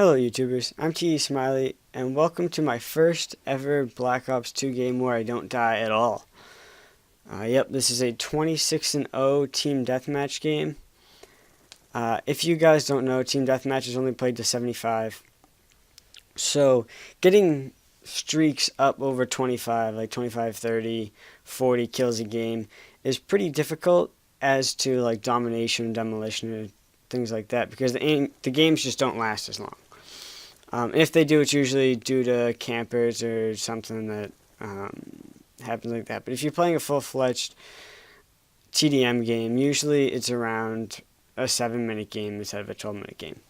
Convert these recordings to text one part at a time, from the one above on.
Hello YouTubers, I'm Smiley, and welcome to my first ever Black Ops 2 game where I don't die at all. Yep, this is a 26-0 team deathmatch game. If you guys don't know, team deathmatch is only played to 75. So, getting streaks up over 25, like 25, 30, 40 kills a game is pretty difficult as to like domination and demolition and things like that, because the games just don't last as long. If they do, it's usually due to campers or something that happens like that. But if you're playing a full-fledged TDM game, usually it's around a 7-minute game instead of a 12-minute game.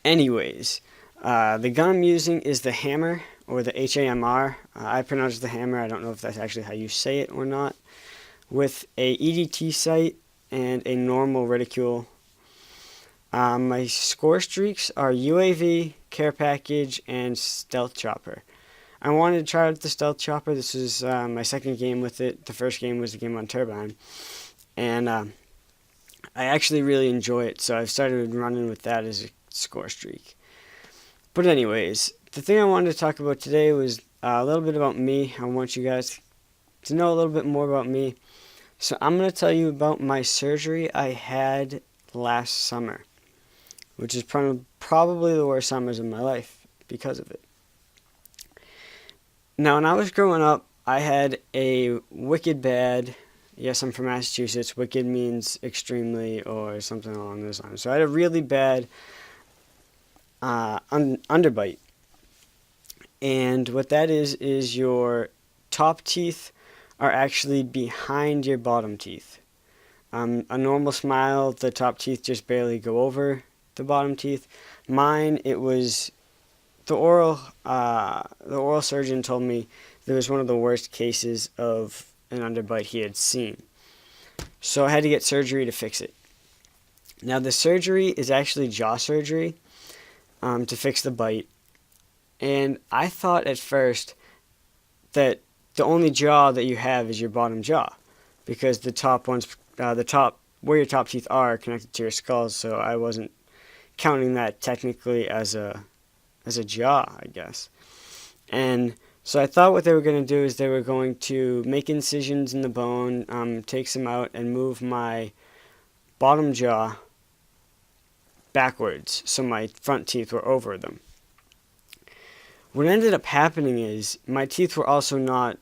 Anyways, the gun I'm using is the Hammer, or the HAMR. I pronounce it the Hammer. I don't know if that's actually how you say it or not. With a EDT sight and a normal reticule. My score streaks are UAV, care package, and stealth chopper. I wanted to try out the stealth chopper. This is my second game with it. The first game was the game on Turbine, and I actually really enjoy it, so I've started running with that as a score streak. But anyways, the thing I wanted to talk about today was a little bit about me. I want you guys to know a little bit more about me. So I'm going to tell you about my surgery I had last summer, which is probably the worst summers of my life because of it. Now, when I was growing up, I had a wicked bad, yes, I'm from Massachusetts, wicked means extremely or something along those lines. So I had a really bad underbite. And what that is your top teeth are actually behind your bottom teeth. A normal smile, the top teeth just barely go over the bottom teeth. Mine, it was the oral surgeon told me there was one of the worst cases of an underbite he had seen. So I had to get surgery to fix it. Now the surgery is actually jaw surgery to fix the bite. And I thought at first that the only jaw that you have is your bottom jaw, because the top ones, where your top teeth are connected to your skull, so I wasn't counting that technically as a jaw, I guess. And so I thought what they were going to do is they were going to make incisions in the bone, take some out, and move my bottom jaw backwards so my front teeth were over them. What ended up happening is my teeth were also not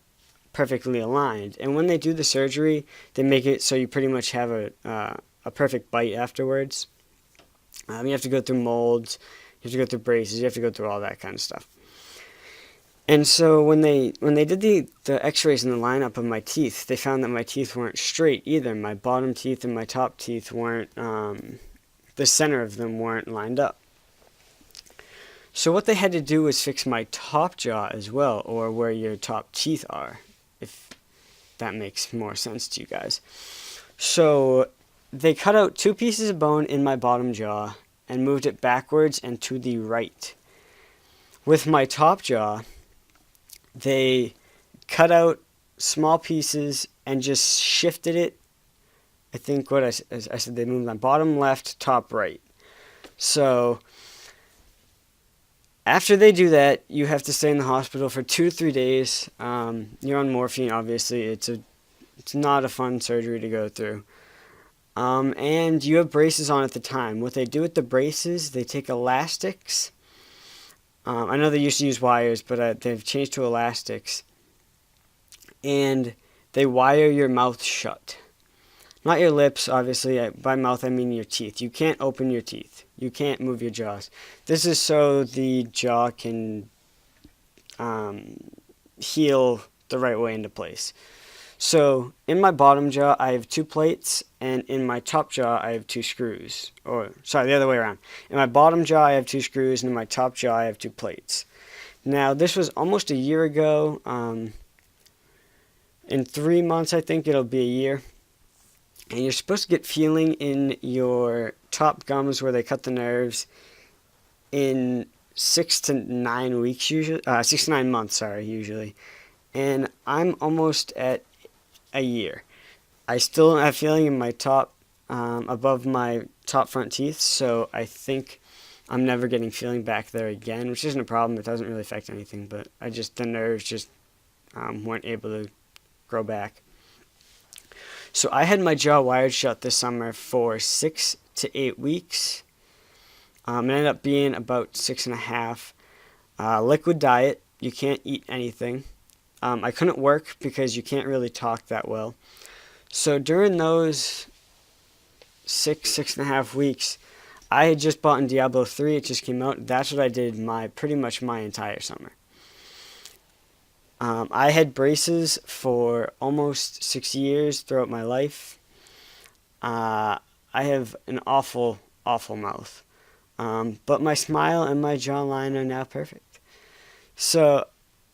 perfectly aligned, and when they do the surgery, they make it so you pretty much have a perfect bite afterwards. You have to go through molds, you have to go through braces, you have to go through all that kind of stuff. And so when they did the x-rays in the lineup of my teeth, they found that my teeth weren't straight either. My bottom teeth and my top teeth weren't, the center of them weren't lined up. So what they had to do was fix my top jaw as well, or where your top teeth are, if that makes more sense to you guys. So they cut out 2 pieces of bone in my bottom jaw and moved it backwards and to the right. With my top jaw, they cut out small pieces and just shifted it. I think what I said, they moved my bottom left, top right. So after they do that, you have to stay in the hospital for 2 to 3 days. You're on morphine, obviously. It's not a fun surgery to go through. And you have braces on at the time. What they do with the braces, they take elastics. I know they used to use wires, but they've changed to elastics. And they wire your mouth shut. Not your lips, obviously. By mouth, I mean your teeth. You can't open your teeth. You can't move your jaws. This is so the jaw can heal the right way into place. So in my bottom jaw, I have 2 plates, and in my top jaw, I have 2 screws. Or, sorry, the other way around. In my bottom jaw, I have 2 screws, and in my top jaw, I have 2 plates. Now, this was almost a year ago. In 3 months, I think it'll be a year. And you're supposed to get feeling in your top gums where they cut the nerves in 6 to 9 weeks usually. 6 to 9 months, sorry, usually. And I'm almost at a year. I still have feeling in my top, above my top front teeth. So I think I'm never getting feeling back there again, which isn't a problem. It doesn't really affect anything, but the nerves just weren't able to grow back. So I had my jaw wired shut this summer for 6 to 8 weeks. It ended up being about 6.5. Liquid diet. You can't eat anything. I couldn't work because you can't really talk that well. So during those 6.5 weeks, I had just bought in Diablo 3. It just came out. That's what I did pretty much my entire summer. I had braces for almost 6 years throughout my life. I have an awful, awful mouth. But my smile and my jawline are now perfect. So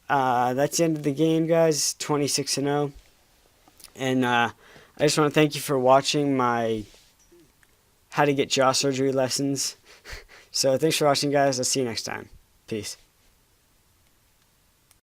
that's the end of the game, guys. 26-0. And I just want to thank you for watching my how to get jaw surgery lessons. So thanks for watching, guys. I'll see you next time. Peace.